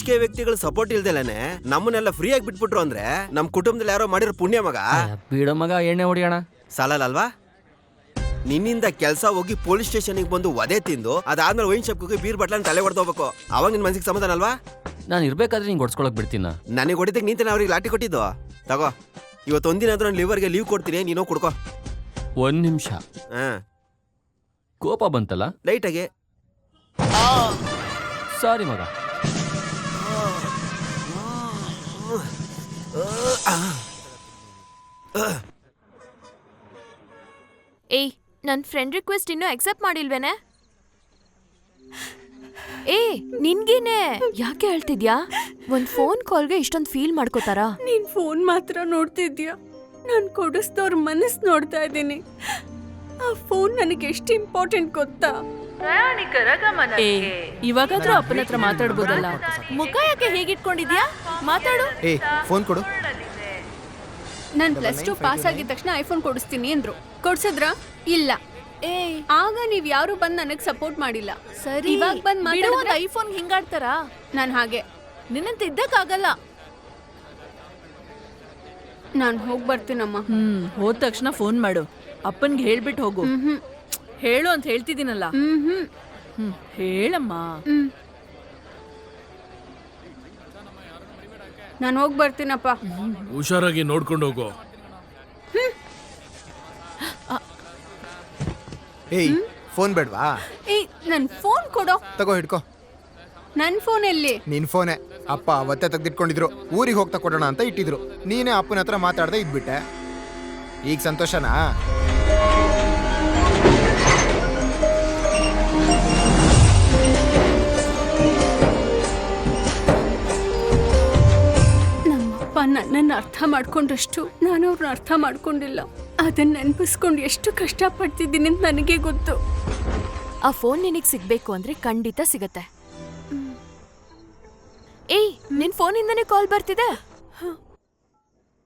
ರಾಜಕೀಯ ವ್ಯಕ್ತಿಗಳ ಸಪೋರ್ಟ್ ಇಲ್ದಲೇನೆ ನಮ್ಮನ್ನೆಲ್ಲ ಫ್ರೀ ಆಗಿ ಬಿಟ್ಬಿಟ್ರು ಅಂದ್ರೆ ನಮ್ ಕುಟುಂಬದಲ್ಲಿ ಯಾರೋ ಮಾಡಿರೋ ಪುಣ್ಯ ಮಗ. ಬೀಡೋ ಮಗ, ಎಣ್ಣೆ ಹೊಡಿಯೋಣ ಸಾಲಲ್ವಾ? ನಿನ್ನಿಂದ ಕೆಲಸ ಹೋಗಿ ಪೊಲೀಸ್ ಸ್ಟೇಷನ್ಗೆ ಬಂದು ವಧೆ ತಿಂದು ಅದಾದ್ಮೇಲೆ ವೈನ್ ಶಾಪ್ ಹೋಗಿ ಬೀರ್ ಬಟ್ಲನ್ನ ತಲೆ ಹೊಡೆದೋಗ್ಬೇಕು. ಅವಾಗ ನಿನ್ ಮನ್ಸಿಗೆ ಸಮಾಧಾನ ಅಲ್ವಾ? ನಾನು ಇರ್ಬೇಕಾದ್ರೆ ನಿಂಗೆ ಹೊಡ್ಸ್ಕೊಳಕ್ ಬಿಡ್ತೀನ? ನನಗೆ ಹೊಡಿದಕ್ಕೆ ನಿಂತಾನೆ ಅವ್ರಿಗೆ ಲಾಟಿ ಕೊಟ್ಟಿದ್ದು. ತಗೋ, ಇವತ್ತೊಂದಿನ ಆದ್ರೂ ನಾನು ಲಿವರ್ಗೆ ಲೀವ್ ಕೊಡ್ತೀನಿ, ನೀನು ಕುಡ್ಕೋ. 1 ನಿಮಿಷ. ಕೋಪ ಬಂತಲ್ಲ ಲೈಟಾಗಿ. ಸಾರಿ ಮಗ. ಏಯ್, ನನ್ನ ಫ್ರೆಂಡ್ ರಿಕ್ವೆಸ್ಟ್ ಇನ್ನೂ ಅಕ್ಸೆಪ್ಟ್ ಮಾಡಿಲ್ವೇನೆ? ಏ, ನಿನ್ಗೇನೆ ಯಾಕೆ ಹೇಳ್ತಿದ್ಯಾ? ಒಂದ್ ಫೋನ್ ಕಾಲ್ಗೆ ಇಷ್ಟೊಂದು ಫೀಲ್ ಮಾಡ್ಕೋತಾರಾ? ನೀನ್ ಫೋನ್ ಮಾತ್ರ ನೋಡ್ತಿದ್ಯಾ, ನಾನ್ ಕೊಡಿಸ್ದವ್ರ ಮನಸ್ ನೋಡ್ತಾ ಇದ್ದೀನಿ. ಆ ಫೋನ್ ನನಗೆ ಎಷ್ಟು ಇಂಪಾರ್ಟೆಂಟ್ ಗೊತ್ತಾ? ಇವಾಗಾದ್ರೂ ಅಪ್ಪನ ಹತ್ರ ಮಾತಾಡ್ಬೋದಲ್ಲ. ಮುಖ ಯಾಕೆ ಹೇಗಿಟ್ಕೊಂಡಿದ್ಯಾ? ಮಾತಾಡು. ಫೋನ್ ಕೊಡು. ನಾನ್ +2 ಪಾಸ್ ಆಗಿದ ತಕ್ಷಣ ಐಫೋನ್ ಕೊಡಿಸ್ತೀನಿ ಅಂದ್ರು. ಕೊಡ್ಸಿದ್ರಾ? ಇಲ್ಲ. ಆಗ ನೀವ್ ಯಾರು ಬಂದ್ ನನಗ್ ಸಪೋರ್ಟ್ ಮಾಡಿಲ್ಲ. ಸರಿ, ಇವಾಗ ಬಂದ್ ಮಾತಾಡಿದ್ರೆ ಐಫೋನ್ ಹಿಂಗಾಡ್ತಾರಾ? ನಾನ್ ಹಾಗೆ ನಿನ್ನಂತ ಇದ್ದಕ್ಕಾಗಲ್ಲ. ನಾನ್ ಹೋಗ್ ಬರ್ತೀನಮ್ಮ. ಹೋದ ತಕ್ಷಣ ಫೋನ್ ಮಾಡು. ಅಪ್ಪನ್ಗೆ ಹೇಳ್ಬಿಟ್ಟು ಹೋಗು. ಹೇಳು ಅಂತ ಹೇಳ್ತಿದ್ದೀನಲ್ಲ. ಹೇಳಮ್ಮ. ನಾನು ಹೋಗ್ ಬರ್ತೀನಪ್ಪ. ಹುಷಾರಾಗಿ ನೋಡ್ಕೊಂಡು ಹೋಗೋ. ಏಯ್, ಫೋನ್ ಬೇಡ್ವಾ? ಏಯ್, ನನ್ ಫೋನ್ ಕೊಡೋ. ತಗೋ, ಹಿಡ್ಕೋ. ನನ್ ಫೋನ್ ಎಲ್ಲಿ? ನಿನ್ ಫೋನೇ. ಅಪ್ಪ ಅವತ್ತೇ ತೆಗ್ದಿಟ್ಕೊಂಡಿದ್ರು. ಊರಿಗೆ ಹೋಗ್ತಾ ಕೊಡೋಣ ಅಂತ ಇಟ್ಟಿದ್ರು. ನೀನೇ ಅಪ್ಪನ ಹತ್ರ ಮಾತಾಡ್ದೆ ಇದ್ಬಿಟ್ಟೆ. ಈಗ ಸಂತೋಷನಾ? ನಮ್ಮಪ್ಪ ನನ್ನನ್ನು ಅರ್ಥ ಮಾಡ್ಕೊಂಡಷ್ಟು ನಾನು ಅವ್ರನ್ನ ಅರ್ಥ ಮಾಡ್ಕೊಂಡಿಲ್ಲ. ಅದನ್ನ ನೆನಪಿಸ್ಕೊಂಡು ಎಷ್ಟು ಕಷ್ಟಪಡ್ತಿದ್ದೀನಿ ಅಂತ ನನಗೆ ಗೊತ್ತು. ಆ ಫೋನ್ ನಿನಗೆ ಸಿಗ್ಬೇಕು ಅಂದ್ರೆ ಖಂಡಿತ ಸಿಗತ್ತೆ. ಏಯ್, ನಿನ್ ಫೋನಿಂದನೇ ಕಾಲ್ ಬರ್ತಿದೆ.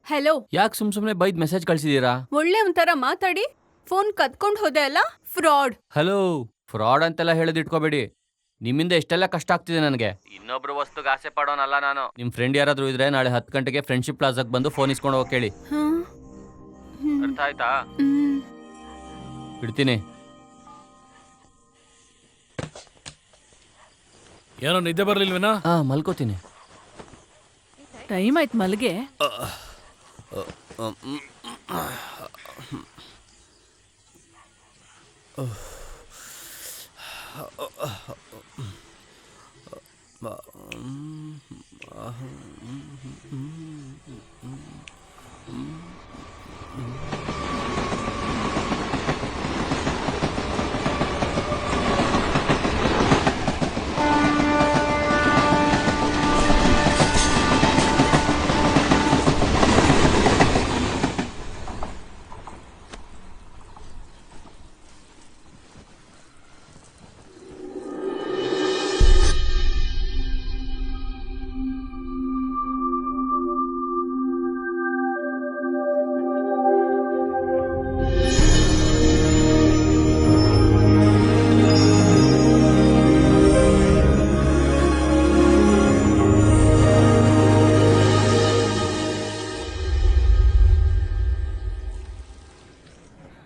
ಹಲೋ. ಯಾಕೆ ಸುಮ್ನೆ ಬೈದ್ ಮೆಸೇಜ್ ಕಳ್ಸಿದೀರಾ? ಒಳ್ಳೆ ಒಂಥರ ಮಾತಾಡಿ ಫೋನ್ ಕತ್ಕೊಂಡು ಹೋದೆ ಅಲ್ಲ, ಫ್ರಾಡ್. ಹಲೋ, ಫ್ರಾಡ್ ಅಂತೆಲ್ಲ ಹೇಳೋದು ಇಟ್ಕೋಬೇಡಿ. ನಿಮ್ಮಿಂದ ಎಷ್ಟೆಲ್ಲ ಕಷ್ಟ ಆಗ್ತಿದೆ ನನಗೆ. ಇನ್ನೊಬ್ರು ವಸ್ತುಗೆ ಆಸೆ ಪಡೋನಲ್ಲ ನಾನು. ನಿಮ್ ಫ್ರೆಂಡ್ ಯಾರಾದ್ರೂ ಇದ್ರೆ ನಾಳೆ 10 ಗಂಟೆಗೆ ಫ್ರೆಂಡ್ಶಿಪ್ ಪ್ಲಾಜಾಕ್ ಬಂದು ಫೋನ್ ಇಸ್ಕೊಂಡು ಹೋಗಿ ಕೇಳಿ. ಅರ್ಥ ಆಯ್ತಾ? ಇಡ್ತೀನಿ. ಏನೋ ನಿದ್ದೆ ಬರ್ಲಿಲ್ವೇನಾ? ಮಲ್ಕೋತೀನಿ. ಟೈಮ್ ಆಯ್ತು ಮಲ್ಗೆ.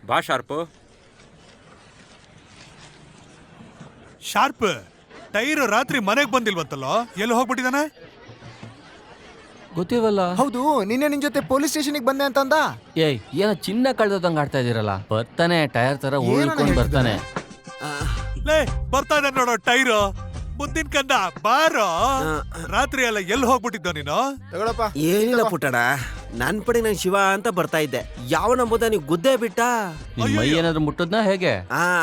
ಬಾ ಶಾರ್ಪ್. ಶಾರ್ಪ್ ಟೈರ್ ರಾತ್ರಿ ಮನೆಗೆ ಬಂದಿಲ್ವಂತಲ್ಲ, ಎಲ್ಲಿ ಹೋಗ್ಬಿಟ್ಟಿದಾನೆ? ಗೊತ್ತಿವಲ್ಲ. ಹೌದು, ನಿನ್ನೆ ನಿನ್ ಜೊತೆ ಪೊಲೀಸ್ ಸ್ಟೇಷನ್ಗೆ ಬಂದೆ ಅಂತಂದ. ಏಯ್, ಏನೋ ಚಿನ್ನ ಕಳ್ದಂಗ ಆಡ್ತಾ ಇದೀರಲ್ಲ. ಬರ್ತಾನೆ, ಟೈರ್ ತರ ಉಳ್ಕೊಂಡು ಬರ್ತಾನೆ. ಲೇ, ಬರ್ತಾ ಇದ್ದಾನೆ ನೋಡೋ ಟೈರ್. ಮುಂದಿನ ಕಂದ ಬಾರೋ. ರಾತ್ರಿ ಎಲ್ಲ ಎಲ್ಲಿ ಹೋಗ್ಬಿಟ್ಟಿದ್ದ ನೀನು? ತಗೊಳಪ್ಪ. ಏನಿಲ್ಲ ಪುಟ್ಟಣ, ನನ್ ಪಡೆ ನಾನು ಶಿವ ಅಂತ ಬರ್ತಾ ಇದ್ದೆ. ಯಾವ ನಂಬೋದ ನೀವು ಗುದ್ದೆ ಬಿಟ್ಟ? ನಿನ್ ಮೈ ಏನಾದ್ರು ಮುಟ್ಟದ್ನಾ ಹೇಗೆ?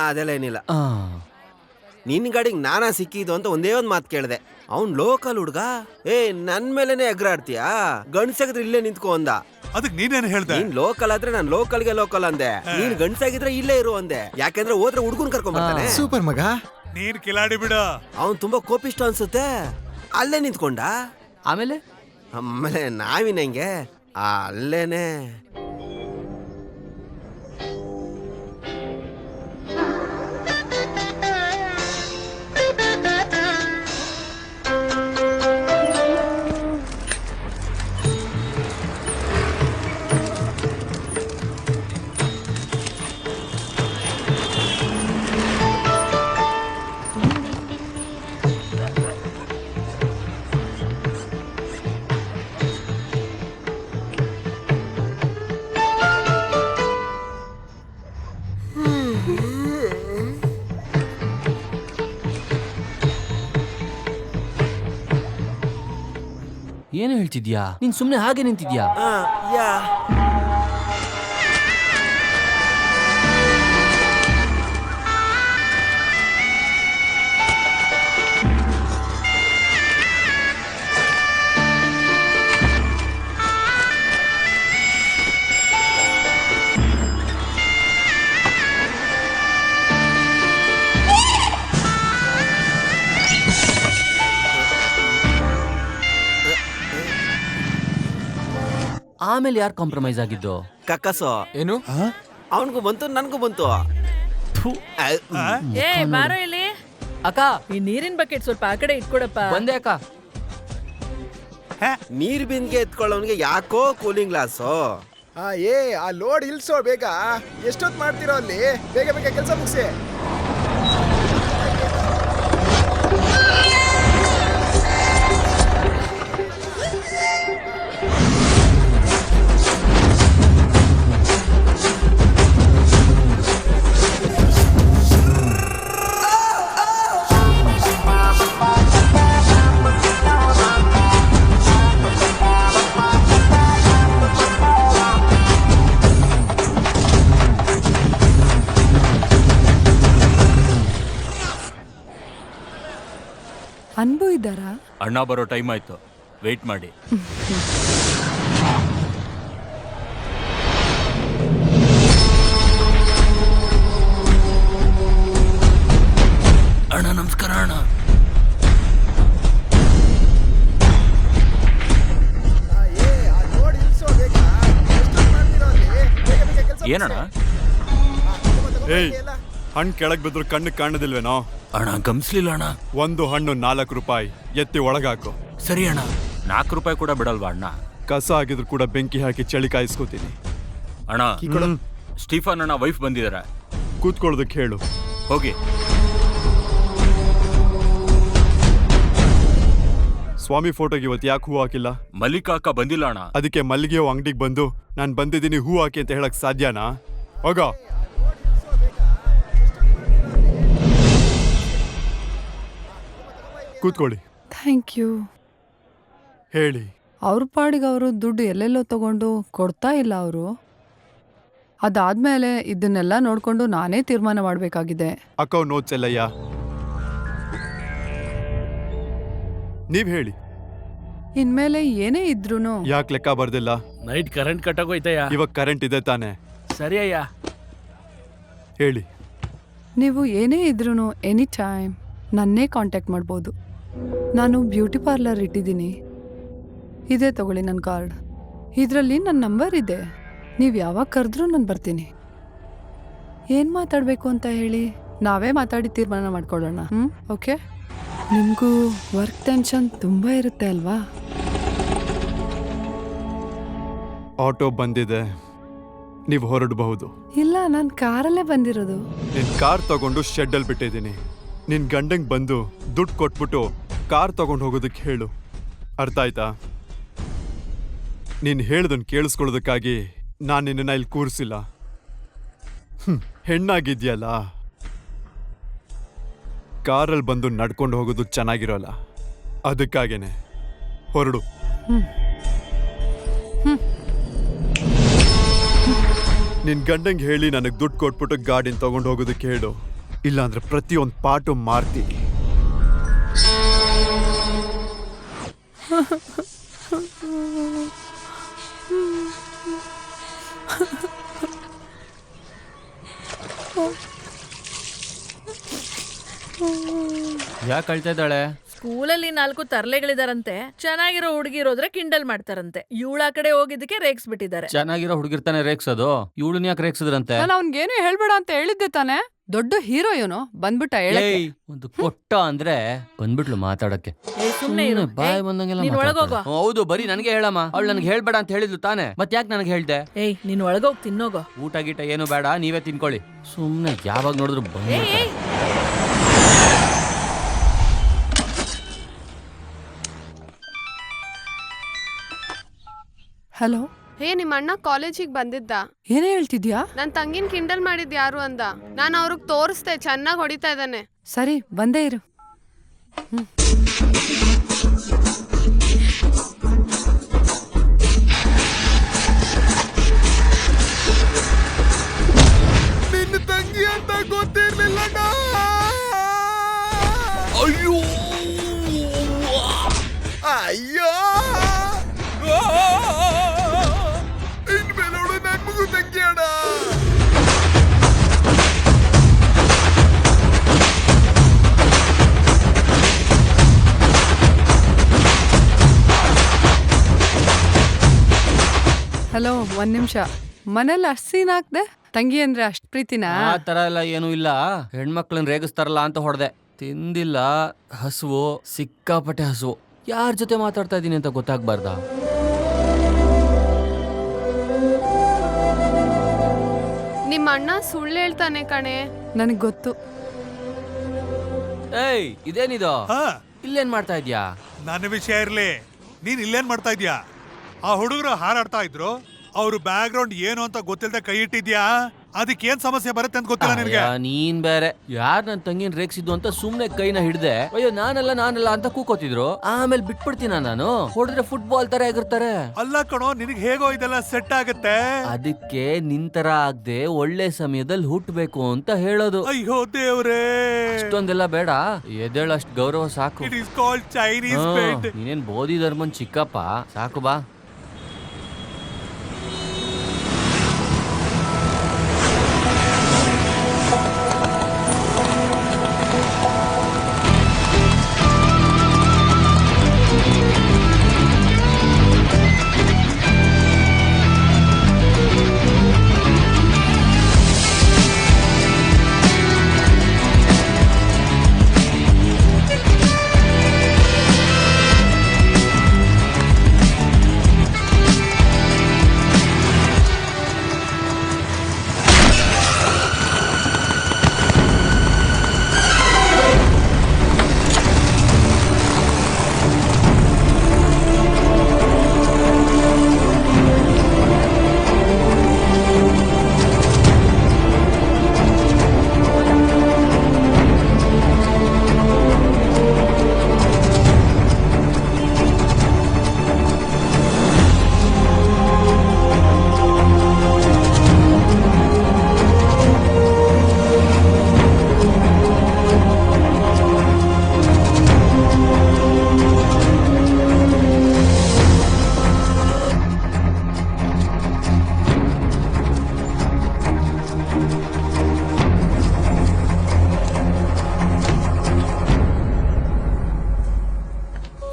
ಅದೆಲ್ಲ ಏನಿಲ್ಲ. ನಿನ್ ಗಾಡಿಗೆ ನಾನಾ ಸಿಕ್ಕಿದ್ದು ಅಂತ ಒಂದೇ ಒಂದ್ ಮಾತು ಕೇಳ್ದೆ. ಅವ್ನ್ ಲೋಕಲ್ ಹುಡ್ಗ. ನನ್ ಮೇಲೆನೆ ಎಗ್ರಾಡ್ತೀಯಾ? ಗಂಡ್ಸಾಗಿದ್ರೆ ಇಲ್ಲೇ ನಿಂತ್ಕೊ ಅಂದ. ಅದಕ್ಕೆ ನೀನೇನು ಹೇಳ್ದೆ? ನೀನ್ ಲೋಕಲ್ ಆದ್ರೆ ನಾನ್ ಲೋಕಲ್ಗೆ ಲೋಕಲ್ ಅಂದೆ. ನೀನ್ ಗಂಡ್ಸಾಗಿದ್ರೆ ಇಲ್ಲೇ ಇರು ಅಂದೆ. ಯಾಕೆಂದ್ರೆ ಹೋದ್ರೆ ಹುಡ್ಗನ್ ಕರ್ಕೊಂಡ್ ಬರ್ತಾನೆ. ಸೂಪರ್ ಮಗ. ನೀನ್ ಕಿಲಾಡಿ ಬಿಡ. ಅವ್ನ್ ತುಂಬಾ ಕೋಪಿಷ್ಟ ಅನ್ಸುತ್ತೆ. ಅಲ್ಲೇ ನಿಂತ್ಕೊಂಡ. ಆಮೇಲೆ ನಾವಿನಂಗೆ ಅಲ್ಲೇನೆ. ಏನು ಹೇಳ್ತಿದ್ಯಾ? ನೀನ್ ಸುಮ್ನೆ ಹಾಗೆ ನಿಂತಿದ್ಯಾ? ಯಾ ಆಮೇಲೆ ಯಾರು ಕಾಂಪ್ರಮೈಸ್ ಆಗಿದ್ದು? ಕಕ್ಕಸು ಏನು? ಅವನಿಗೂ ಬಂತು ನನಗೂ ಬಂತು. ಏ ಬಾರೋ ಇಲ್ಲಿ. ಅಕ್ಕ ಈ ನೀರಿನ ಬಕೆಟ್ ಸ್ವಲ್ಪ ಆ ಕಡೆ ಇಟ್ಕೊಡಪ್ಪ. ಬಂದೆ ಅಕ್ಕ. ನೀರ್ ಬಿಂದಿಗೆ ಎತ್ಕೊಳ್ಳೋನ್ಗೆ ಯಾಕೋ ಕೂಲಿಂಗ್ ಗ್ಲಾಸು. ಆ ಲೋಡ್ ಇಲ್ಸೋ ಬೇಗ. ಎಷ್ಟೊತ್ತು ಮಾಡ್ತಿರೋ ಅಲ್ಲಿ? ಬೇಗ ಬೇಗ ಕೆಲಸ ಮುಗಿಸಿ. ಅನ್ಭವ ಇದ್ದಾರಾ? ಅಣ್ಣ ಬರೋ ಟೈಮ್ ಆಯ್ತು, ವೆಯ್ಟ್ ಮಾಡಿ. ಅಣ್ಣ ನಮಸ್ಕಾರ ಅಣ್ಣ. ಏನಣ್ಣ? ಏಯ್, ಹಣ್ಣು ಕೆಳಗ್ ಬಿದ್ರು ಕಣ್ಣು ಕಾಣದಿಲ್ವೇನೋ? ಅಣ್ಣ ಗಮನಿಸ್ಲಿಲ್ಲ ಅಣ್ಣ. ಒಂದು ಹಣ್ಣು 4 ರೂಪಾಯಿ. ಎತ್ತಿ ಒಳಗಾಕು. ಸರಿ ಅಣ್ಣ. 4 ರೂಪಾಯಿ ಕೂಡ ಬಿಡಲ್ವಾ ಅಣ್ಣ? ಕಸ ಆಗಿದ್ರು ಕೂಡ ಬೆಂಕಿ ಹಾಕಿ ಚಳಿ ಕಾಯಿಸ್ಕೋತೀನಿ. ಅಣ್ಣ, ಸ್ಟೀಫನ್ ಅಣ್ಣ ವೈಫ್ ಬಂದಿದ್ದಾರೆ, ಕೂತ್ಕೊಳ್ಳೋದಕ್ಕೆ ಹೇಳು. ಹೋಗಿ. ಸ್ವಾಮಿ ಫೋಟೋಗೆ ಇವತ್ತು ಯಾಕೆ ಹೂ ಹಾಕಿಲ್ಲ? ಮಲ್ಲಿಕಾ ಅಕ್ಕ ಬಂದಿಲ್ಲ ಅಣ್ಣ. ಅದಕ್ಕೆ ಮಲ್ಲಿಗೆ ಹೂ ಅಂಗಡಿಗೆ ಬಂದು ನಾನು ಬಂದಿದ್ದೀನಿ ಹೂ ಹಾಕಿ ಅಂತ ಹೇಳಕ್ ಸಾಧ್ಯನಾ? ಹೋಗ. ಕೂತ್ಕೊಳ್ಳಿ. Thank you. ಹೇಳಿ. ಅವ್ರ ಪಾಡಿಗೆ ಅವರು ದುಡ್ಡು ಎಲ್ಲೆಲ್ಲೋ ತಗೊಂಡು ಕೊಡ್ತಾ ಇಲ್ಲ ಅವರು. ಅದಾದ್ಮೇಲೆ ಇದನ್ನೆಲ್ಲ ನೋಡ್ಕೊಂಡು ನಾನೇ ತೀರ್ಮಾನ ಮಾಡಬೇಕಾಗಿದೆ. ಅಕ್ಕವ್ ನೋಟ್ಸ್ ಎಲ್ಲಯ್ಯ? ನೀವ್ ಹೇಳಿ. ಇನ್ಮೇಲೆ ಏನೇ ಇದ್ರೂನು ಯಾಕೆ ಲೆಕ್ಕ ಬರ್ದಿಲ್ಲ? Night current ಕಟ್ಟಾಗೋಯ್ತಯ್ಯ. ಇವಾಗ ಕರೆಂಟ್ ಇದೆ ತಾನೆ? ಸರಿ ಅಯ್ಯ. ಹೇಳಿ. ನೀವು ಏನೇ ಇದ್ರೂನು ಎನಿ ಟೈಮ್ ನನ್ನೇ ಕಾಂಟ್ಯಾಕ್ಟ್ ಮಾಡ್ಬೋದು. ನಾನು ಬ್ಯೂಟಿ ಪಾರ್ಲರ್ ಇಟ್ಟಿದ್ದೀನಿ. ಇದೇ ತಗೊಳ್ಳಿ ನನ್ನ ಕಾರ್ಡ್. ಇದರಲ್ಲಿ ನನ್ನ ನಂಬರ್ ಇದೆ. ನೀವು ಯಾವಾಗ ಕರೆದ್ರೂ ನಾನು ಬರ್ತೀನಿ. ಏನು ಮಾತಾಡಬೇಕು ಅಂತ ಹೇಳಿ ನಾವೇ ಮಾತಾಡಿ ತೀರ್ಮಾನ ಮಾಡ್ಕೊಳ್ಳೋಣ. ಓಕೆ? ನಿಮಗೂ ವರ್ಕ್ ಟೆನ್ಷನ್ ತುಂಬ ಇರುತ್ತೆ ಅಲ್ವಾ? ಆಟೋ ಬಂದಿದೆ, ನೀವು ಹೊರಡಬಹುದು. ಇಲ್ಲ, ನಾನು ಕಾರಲ್ಲೇ ಬಂದಿರೋದು. ನಿನ್ ಕಾರ್ ತಗೊಂಡು ಶೆಡ್ಡಲ್ಲಿ ಬಿಟ್ಟಿದ್ದೀನಿ. ನಿನ್ ಗಂಡಂಗ್ ಬಂದು ದುಡ್ಡು ಕೊಟ್ಬಿಟ್ಟು ಕಾರ್ ತಗೊಂಡು ಹೋಗೋದಕ್ಕೆ ಹೇಳು. ಅರ್ಥ ಆಯ್ತಾ? ನೀನ್ ಹೇಳ್ದನ್ ಕೇಳಿಸ್ಕೊಳ್ಳೋದಕ್ಕಾಗಿ ನಾನು ನಿನ್ನ ಇಲ್ಲಿ ಕೂರಿಸಿಲ್ಲ. ಹೆಣ್ಣಾಗಿದ್ಯಲ್ಲ, ಕಾರಲ್ಲಿ ಬಂದು ನಡ್ಕೊಂಡು ಹೋಗೋದು ಚೆನ್ನಾಗಿರೋಲ್ಲ. ಅದಕ್ಕಾಗೇನೆ ಹೊರಡು. ನಿನ್ ಗಂಡಂಗೆ ಹೇಳಿ ನನಗೆ ದುಡ್ಡು ಕೊಟ್ಬಿಟ್ಟು ಗಾಡಿನ ತಗೊಂಡು ಹೋಗೋದಕ್ಕೆ ಹೇಳು. ಇಲ್ಲಾಂದ್ರೆ ಪ್ರತಿಯೊಂದು ಪಾಟು ಮಾರ್ತೀನಿ. ಯಾಕೆ ಅಳ್ತಾ ಇದ್ದಾಳೆ? ಸ್ಕೂಲಲ್ಲಿ 4 ತರ್ಲೆಗಳಿದಾರಂತೆ. ಚೆನ್ನಾಗಿರೋ ಹುಡುಗಿರೋದ್ರೆ ಕಿಂಡಲ್ ಮಾಡ್ತಾರಂತೆ. ಇವಳ ಕಡೆ ಹೋಗಿದ್ದಕ್ಕೆ ರೇಗ್ಸ್ಬಿಟ್ಟಿದ್ದಾರೆ. ಚೆನ್ನಾಗಿರೋ ಹುಡುಗಿರ್ತಾನೆ ರೇಗ್ಸೋದು. ಇವಳನ್ನ ಯಾಕೆ ರೇಗ್ಸಿದ್ರಂತೆ? ನಾನು ಅವ್ನಿಗೇನು ಹೇಳ್ಬೇಡ ಅಂತ ಹೇಳಿದ್ದೆ ತಾನೆ. ದೊಡ್ಡ ಹೀರೋ ಇವನು, ಬಂದ್ಬಿಟ್ಟ ಹೇಳಕ್ಕೆ. ಒಂದು ಕೊಟ್ಟ ಅಂದ್ರೆ ಬಂದ್ಬಿಟ್ಲು ಮಾತಾಡಕ್ಕೆ. ಸುಮ್ನೆ ಇರು. ಬಾಯ್ ಬಂದಂಗೆಲ್ಲ ನೀನ್ ಒಳಗೋಗೋ. ಮಾತಾಡ್ತಾಳೆ. ಹೌದು, ಬರೀ ನನಗೆ ಹೇಳಮ್ಮ. ಅವಳು ನನಗೆ ಹೇಳ್ಬೇಡ ಅಂತ ಹೇಳಿದ್ಲು ತಾನೆ, ಮತ್ತೆ ಯಾಕೆ ನನಗೆ ಹೇಳ್ದೆ? ಏಯ್, ನೀನ್ ಒಳಗೋಗ್ ತಿನ್ನೋಗೋ. ಊಟ ಗೀಟ ಏನು ಬೇಡ, ನೀವೇ ತಿನ್ಕೊಳ್ಳಿ. ಸುಮ್ನೆ ಯಾವಾಗ ನೋಡಿದ್ರು ಬಂದ್ಬಿಡ್ತಾರೆ. ಹಲೋ. ನಿಮ್ಮ ಅಣ್ಣ ಕಾಲೇಜಿಗೆ ಬಂದಿದ್ದ. ಏನೇ ಹೇಳ್ತಿದ್ಯಾ? ನನ್ನ ತಂಗಿನ ಕಿಂಡಲ್ ಮಾಡಿದ್ ಯಾರು ಅಂದ. ನಾನು ಅವ್ರಿಗೆ ತೋರಿಸ್ದೆ, ಚೆನ್ನಾಗಿ ಹೊಡಿತಾ ಇದ್ದಾನೆ. ಸರಿ, ಬಂದೇ ಇರು. ಅಯ್ಯೋ ಇನ್ಮೇಲೆ ಅವಳು ನನ್ ಮಗು ತಂಗಿ ಅಣ್ಣ. ಹಲೋ, ಒಂದ್ ನಿಮಿಷ. ಮನೇಲಿ ಅಷ್ಟ್ ಸೀನ್ ಹಾಕ್ದೆ? ತಂಗಿ ಅಂದ್ರೆ ಅಷ್ಟ್ ಪ್ರೀತಿನಾ? ಆ ತರ ಎಲ್ಲ ಏನೂ ಇಲ್ಲ. ಹೆಣ್ಮಕ್ಳನ್ನ ರೇಗಿಸ್ತಾರಲ್ಲ ಅಂತ ಹೊಡೆದೆ. ತಿಂದಿಲ್ಲ, ಹಸುವು, ಸಿಕ್ಕಾಪಟ್ಟೆ ಹಸುವು. ಯಾರ ಜೊತೆ ಮಾತಾಡ್ತಾ ಇದ್ದೀನಿ ಅಂತ ಗೊತ್ತಾಗ್ಬಾರ್ದಾ? ನಿಮ್ಮ ಅಣ್ಣ ಸುಳ್ಳು ಹೇಳ್ತಾನೆ ಕಣೆ. ನನಗ್ ಗೊತ್ತು. ಏಯ್, ಇದೇನಿದು? ಹಾ ಇಲ್ಲೇನ್ ಮಾಡ್ತಾ ಇದ್ಯಾ? ನನ್ನ ವಿಷಯ ಇರ್ಲಿ, ನೀನ್ ಇಲ್ಲೇನ್ ಮಾಡ್ತಾ ಇದ್ಯಾ? ಆ ಹುಡುಗರು ಹಾರಾಡ್ತಾ ಇದ್ರು, ಅವ್ರ ಬ್ಯಾಕ್ ಗ್ರೌಂಡ್ ಏನು ಅಂತ ಗೊತ್ತಿಲ್ಲದೆ ಕೈ ಇಟ್ಟಿದ್ಯಾ? ಅದಕ್ಕೆ ಏನ್ ಸಮಸ್ಯೆ ಬರುತ್ತೆ ಅಂತ ಗೊತ್ತಿಲ್ಲ ನಿನಗೆ. ಅಯ್ಯ, ನೀನ್ ಬೇರೆ. ಯಾರ್ ನನ್ ತಂಗಿನ ರೇಗ್ಸಿದ್ದು ಅಂತ ಸುಮ್ನೆ ಕೈನ ಹಿಡ್ದೆ. ಅಯ್ಯೋ ನಾನಲ್ಲ ಅಂತ ಕೂಕೋತಿದ್ರು. ಆಮೇಲೆ ಬಿಟ್ಬಿಡ್ತೀನ ನಾನು? ಹೊಡೆದ್ರೆ ಫುಟ್ಬಾಲ್ ತರ ಆಗಿರ್ತಾರೆ. ಅಲ್ಲ ಕಣೋ, ನಿನಗೆ ಹೇಗೋ ಇದೆಲ್ಲ ಸೆಟ್ ಆಗುತ್ತೆ. ಅದಕ್ಕೆ ನಿಂತರ ಆಗದೆ ಒಳ್ಳೆ ಸಮಯದಲ್ಲಿ ಹುಟ್ಟಬೇಕು ಅಂತ ಹೇಳೋದು. ಅಯ್ಯೋ ದೇವ್ರೇ, ಅಷ್ಟೊಂದೆಲ್ಲ ಬೇಡ, ಎದ್ದೇಳಷ್ಟು ಗೌರವ ಸಾಕು. It is called Chinese bed. ನೀನೇನ್ ಬೋಧಿ ಧರ್ಮನ್ ಚಿಕ್ಕಪ್ಪ, ಸಾಕು ಬಾ.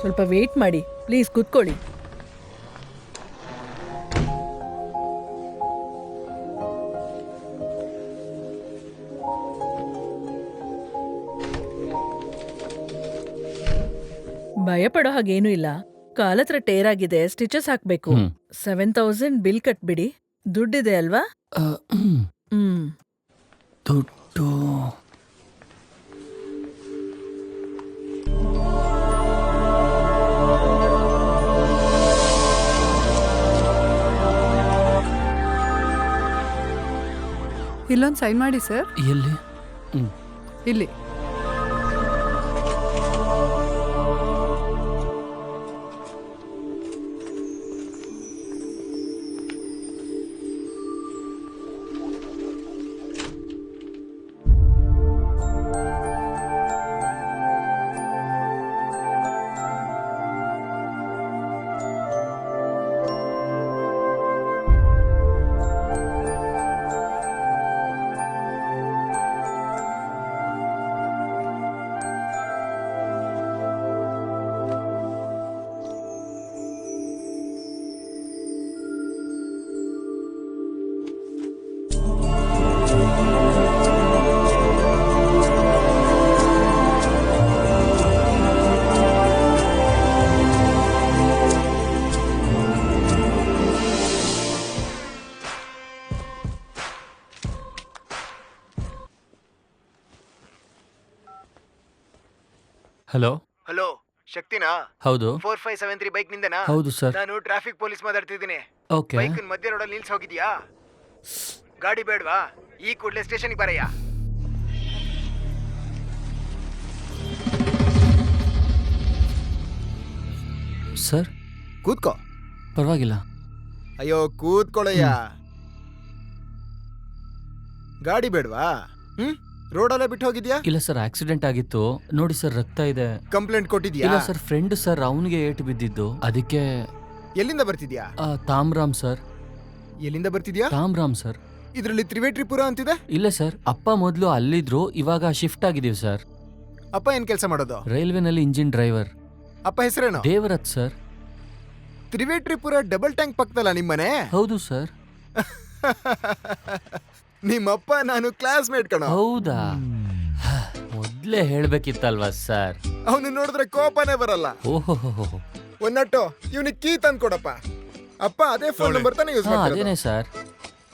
ಸ್ವಲ್ಪ ವೇಟ್ ಮಾಡಿ ಪ್ಲೀಸ್, ಕೂತ್ಕೊಳ್ಳಿ. ಭಯಪಡೋ ಹಾಗೇನೂ ಇಲ್ಲ. ಕಾಲತ್ರ ಟೇರ್ ಆಗಿದೆ, ಸ್ಟಿಚಸ್ ಹಾಕ್ಬೇಕು. 7,000 ಬಿಲ್ ಕಟ್ಬಿಡಿ. ದುಡ್ಡಿದೆ ಅಲ್ವಾ? ದುಡ್ಡು ಇಲ್ಲೊಂದು ಸೈನ್ ಮಾಡಿ ಸರ್. ಎಲ್ಲಿ? ಇಲ್ಲಿ. ಹಲೋ. ಹಲೋ, ಶಕ್ತಿನಾ? ಹೌದು. 4573 ಬೈಕ್ ನಿಂದನಾ? ಹೌದು ಸರ್. ನಾನು ಟ್ರಾಫಿಕ್ ಪೊಲೀಸ್ ಮಾತಾಡ್ತಿದ್ದೀನಿ. ಓಕೆ. ಬೈಕ್ ಮಧ್ಯ ರೋಡಲ್ಲಿ ನಿಲ್ಸ್ ಹೋಗಿದ್ಯಾ? ಗಾಡಿ ಬೇಡವಾ? ಈ ಕೂಡಲೇ ಸ್ಟೇಷನ್ಗೆ ಬರಯ್ಯ. ಸರ್ ಕೂತ್ಕೋ. ಪರವಾಗಿಲ್ಲ. ಅಯ್ಯೋ ಕೂತ್ಕೊಳ್ಳಯ್ಯ. ಗಾಡಿ ಬೇಡವಾ? ರೋಡಲ್ಲೇ ಬಿಟ್ಟು ಹೋಗಿದ್ಯಾ? ಇಲ್ಲ ಸರ್, ಆಕ್ಸಿಡೆಂಟ್ ಆಗಿತ್ತು. ನೋಡಿ ಸರ್, ರಕ್ತ ಇದೆ. ಕಂಪ್ಲೇಂಟ್ ಕೊಟ್ಟಿದ್ಯಾ? ಇಲ್ಲ ಸರ್, ಫ್ರೆಂಡ್ ಸರ್, ಅವನಿಗೆ ಏಟು ಬಿದ್ದಿದ್ದು. ಅದಕ್ಕೆ ಎಲ್ಲಿಂದ ಬರ್ತಿದ್ಯಾ? ತಾಮ್ರಾಮ್ ಸರ್. ಎಲ್ಲಿಂದ ಬರ್ತಿದ್ಯಾ? ತಾಮ್ರಾಮ್ ಸರ್. ಇದ್ರಲ್ಲಿ ತ್ರಿವೇಟ್ರಿಪುರ ಅಂತಿದೆ. ಇಲ್ಲ ಸರ್, ಅಪ್ಪ ಮೊದಲು ಅಲ್ಲಿದ್ರು, ಇವಾಗ ಶಿಫ್ಟ್ ಆಗಿದೀವಿ ಸರ್. ಅಪ್ಪ ಏನ್ ಕೆಲಸ ಮಾಡೋದು? ರೈಲ್ವೆನಲ್ಲಿ ಇಂಜಿನ್ ಡ್ರೈವರ್. ಅಪ್ಪ ಹೆಸರೇನು? ದೇವರಥ್ ಸರ್. ತ್ರಿವೇಟ್ರಿಪುರ ಡಬಲ್ ಟ್ಯಾಂಕ್ ಪಕ್ಕದಲ್ಲ ನಿಮ್ಮನೆ? ಹೌದು ಸರ್. ನಿಮ್ಮಪ್ಪ ನಾನು ಕ್ಲಾಸ್ಮೇಟ್ ಕಣ. ಹೌದಾ? ಮೊದ್ಲೇ ಹೇಳ್ಬೇಕಿತ್ತಲ್ವಾ ಸರ್. ಅವನು ನೋಡಿದ್ರೆ ಕೋಪನೇ ಬರಲ್ಲ. ಓಹೋ, ಒನ್ನಟ್ಟು ಇವನಿಗೆ ಕೀ ತಂದು ಕೊಡಪ್ಪ. ಅಪ್ಪ ಅದೇ ಫೋನ್ ನಂಬರ್ ತಾನೇ ಯೂಸ್ ಮಾಡ್ತಾರೆ? ಅದೇನೆ ಸರ್.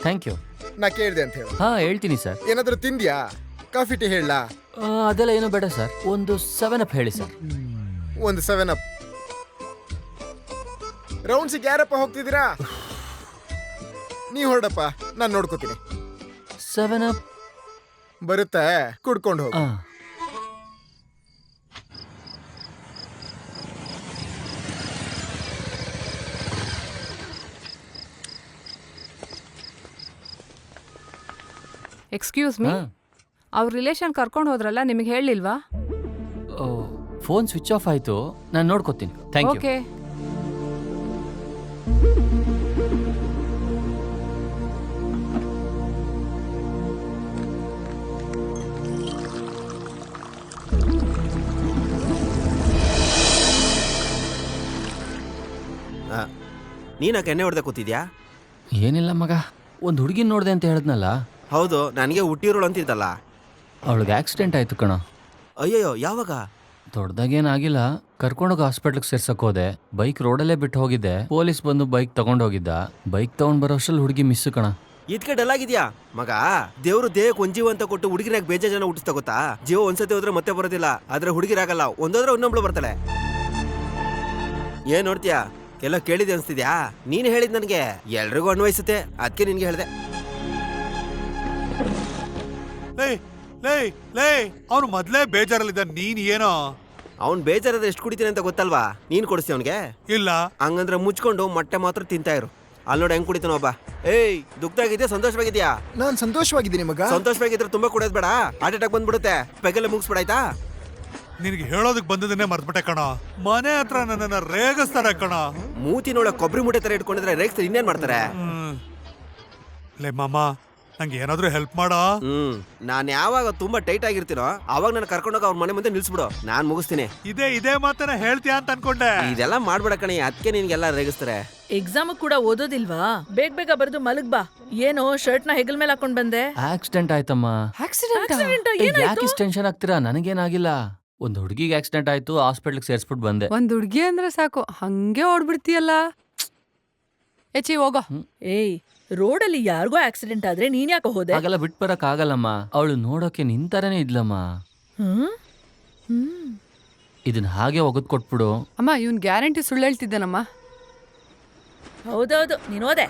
Thank you. ನಾ ಕೇಳಿದೆ ಅಂತ ಹೇಳು. ಹಾ, ಹೇಳ್ತೀನಿ ಸರ್. ಏನಾದ್ರೂ ತಿಂದ್ಯಾ? ಕಾಫಿ ಟೀ ಹೇಳ? ಅದೆಲ್ಲ ಏನು ಬೇಡ ಸರ್. ಒಂದು 7 ಅಪ್ ಹೇಳಿ ಸರ್. ಒಂದು 7 ಅಪ್. ರೌಂಡ್ಸಿಗೆ ಯಾರಪ್ಪ ಹೋಗ್ತಿದ್ದೀರಾ? ನೀ ಹೊರಡಪ್ಪ, ನಾನು ನೋಡ್ಕೋತೀನಿ. 7 ಅಪ್ ಬರುತ್ತೆ, ಕುಡ್ಕೊಂಡು ಹೋಗು. ಎಕ್ಸ್ಕ್ಯೂಸ್ ಮೀ, ಅವ್ರ ರಿಲೇಷನ್ ಕರ್ಕೊಂಡು ಹೋದ್ರಲ್ಲ, ನಿಮಗೆ ಹೇಳಿಲ್ವಾ? ಫೋನ್ ಸ್ವಿಚ್ ಆಫ್ ಆಯ್ತು, ನಾನು ನೋಡ್ಕೋತೀನಿ. Thank you. ಓಕೆ. ನೀನಾಕೆ ಎಣ್ಣೆ ಹೊಡೆದ ಕೂತಿದ್ಯಾ? ಏನಿಲ್ಲ ಮಗ, ಒಂದು ಹುಡುಗಿನ ನೋಡಿದೆ ಅಂತ ಹೇಳಿದ್ನಲ್ಲ. ಹೌದು, ನನಗೆ ಹುಟ್ಟಿರೋಳು ಅಂತಿದ್ದಲ್ಲ. ಅವಳಿಗೆ ಆಕ್ಸಿಡೆಂಟ್ ಆಯ್ತು ಕಣ. ಅಯ್ಯಯ್ಯೋ, ಯಾವಾಗ? ದೊಡ್ಡದಾಗೇನಾಗಿಲ್ಲ. ಕರ್ಕೊಂಡೋಗಿ ಹಾಸ್ಪಿಟ್ಲಿಗೆ ಸೇರ್ಸಕ್ ಹೋದೆ. ಬೈಕ್ ರೋಡಲ್ಲೇ ಬಿಟ್ಟು ಹೋಗಿದ್ದೆ. ಪೊಲೀಸ್ ಬಂದು ಬೈಕ್ ತಗೊಂಡೋಗಿದ್ದ. ಬೈಕ್ ತಗೊಂಡ್ ಬರೋಷ್ಟ್ರಲ್ಲಿ ಹುಡುಗಿ ಮಿಸ್ ಕಣ. ಇದ್ಕೆ ಡಲ್ ಆಗಿದ್ಯಾ ಮಗ? ದೇವ್ರು ದೇಹಕ್ಕೆ ಒಂದ್ ಜೀವ ಅಂತ ಕೊಟ್ಟು ಹುಡುಗಿರಾಗ ಬೇಜಾರ್ ಜನ ಹುಟ್ಟಿಸ್ತಾ ಗೊತ್ತಾ? ಜೀವ ಒಂದ್ಸತಿ ಹೋದ್ರೆ ಮತ್ತೆ ಬರೋದಿಲ್ಲ, ಆದ್ರೆ ಹುಡುಗಿರಾಗಲ್ಲ. ಒಂದೋದ್ರೆ ಇನ್ನೊಬ್ಳು ಬರ್ತಾಳೆ. ಏನ್ ನೋಡ್ತೀಯಾ? ಎಲ್ಲ ಕೇಳಿದೆ ಅನ್ಸ್ತಿದ್ಯಾ? ನೀನ್ ಹೇಳಿದ್ ನನ್ಗೆ ಎಲ್ರಿಗೂ ಅನ್ವಯಿಸುತ್ತೆ, ಅದಕ್ಕೆ ನಿನ್ಗೆ ಹೇಳ್ದೆ. ಅವನು ಮೊದ್ಲೇ ಬೇಜಾರಲ್ಲಿದ್ದ, ನೀನ್ ಏನೋ? ಅವ್ನ್ ಬೇಜಾರಾದ್ರೆ ಎಷ್ಟು ಕುಡಿತೀನಿ ಅಂತ ಗೊತ್ತಲ್ವಾ? ನೀನ್ ಕೊಡಿಸ್ತಿ ಅವನ್ಗೆ? ಇಲ್ಲ. ಹಂಗಂದ್ರೆ ಮುಚ್ಕೊಂಡು ಮೊಟ್ಟೆ ಮಾತ್ರ ತಿಂತಾ ಇರು. ಅಲ್ಲಿ ನೋಡಿ ಹೆಂಗ್ ಕುಡಿತಾನ ಒಬ್ಬ. ಏಯ್, ದುಃಖದಾಗಿದ್ಯಾ ಸಂತೋಷವಾಗಿದ್ಯಾ? ನಾನ್ ಸಂತೋಷವಾಗಿದ್ದೀನಿ ಮಗ. ಸಂತೋಷವಾಗಿದ್ರೆ ತುಂಬಾ ಕುಡಿಯೋದ್ ಬೇಡ, ಹಾರ್ಟ್ ಅಟ್ಯಾಕ್ ಬಂದ್ಬಿಡುತ್ತೆ. ಪೆಗಲ್ಲ ಮುಗಿಸ್ಬಿಡ, ಆಯ್ತಾ? ನಿನ್ಗೆ ಹೇಳೋದಕ್ ಬಂದದನ್ನೇ ಮರ್ತ್ಬಿಟ್ಟೆ ಕಣ. ಮನೆ ಹತ್ರ ನನ್ನನ್ನ ರೇಗಿಸ್ತಾರೆ ಕಣ. ಮೂತಿನೊಳಗೆ ಕೊಬ್ಬರಿ ಮೂಟೆ ತರ ಇಟ್ಕೊಂಡಿದ್ರೆ ರೇಗಿಸ್ತಾರೆ, ಇನ್ನೇನ್ ಮಾಡ್ತಾರೆ? ಲೇ ಮಾಮ, ನಂಗೆ ಏನಾದ್ರೂ ಹೆಲ್ಪ್ ಮಾಡ. ನಾನ್ ಯಾವಾಗ ತುಂಬಾ ಟೈಟ್ ಆಗಿರ್ತೀನೋ ಅವಾಗ ನಾನು ಕರ್ಕೊಂಡೋಗ ಅವ್ರ ಮನೆ ಮುಂದೆ ನಿಲ್ಸ್ಬಿಡು, ನಾನ್ ಮುಗಿಸ್ತೀನಿ. ಇದೇ ಮಾತನ್ನ ಹೇಳ್ತೀಯ ಅಂತ ಅನ್ಕೊಂಡೆ. ಇದೆಲ್ಲ ಮಾಡ್ಬೇಡ ಕಣಿ, ಅದಕ್ಕೆ ನಿನ್ಗೆಲ್ಲ ರೇಗಿಸ್ತಾರೆ. ಎಕ್ಸಾಮ್ ಕೂಡ ಓದೋದಿಲ್ವಾ? ಬೇಗ ಬರೆದು ಮಲಗ್ ಬಾ. ಏನೋ ಶರ್ಟ್ ನ ಹೆಗಲ್ ಮೇಲೆ ಹಾಕೊಂಡ್ ಬಂದೆ. ಆಕ್ಸಿಡೆಂಟ್ ಆಯ್ತಮ್ಮ. ಯಾಕೆ ಟೆನ್ಷನ್ ಆಗ್ತೀರಾ? ನನಗೇನಾಗಿಲ್ಲ. ಒಂದ್ ಹುಡುಗಿಗೆ ಆಕ್ಸಿಡೆಂಟ್ ಆಯ್ತು, ಹಾಸ್ಪಿಟ್ಲಿಗೆ ಸೇರ್ಸ್ಬಿಟ್ಟು ಬಂದೆ. ಒಂದ್ ಹುಡ್ಗಿ ಅಂದ್ರೆ ಸಾಕು, ಹಂಗೆ ಓಡ್ಬಿಡ್ತೀಯಲ್ಲ. ಎಚಿ ಹೋಗೋ. ಏಯ್, ರೋಡಲ್ಲಿ ಯಾರಿಗೋ ಆಕ್ಸಿಡೆಂಟ್ ಆದ್ರೆ ನೀನ್ ಯಾಕೆ ಹೋದೆ? ಹಾಗೆಲ್ಲ ಬಿಟ್ ಬರಕ್ ಆಗಲ್ಲಮ್ಮ. ಅವಳು ನೋಡೋಕೆ ನಿಂತರನೇ ಇದ್ಲಮ್ಮ. ಇದನ್ನ ಹಾಗೆ ಒಗದ್ ಕೊಟ್ಬಿಡು. ಅಮ್ಮ, ಇವ್ನ್ ಗ್ಯಾರಂಟಿ ಸುಳ್ಳು ಹೇಳ್ತಿದ್ದಾನಮ್ಮ. ಹೌದೌದು, ನೀನ್ ಹೋದೆ.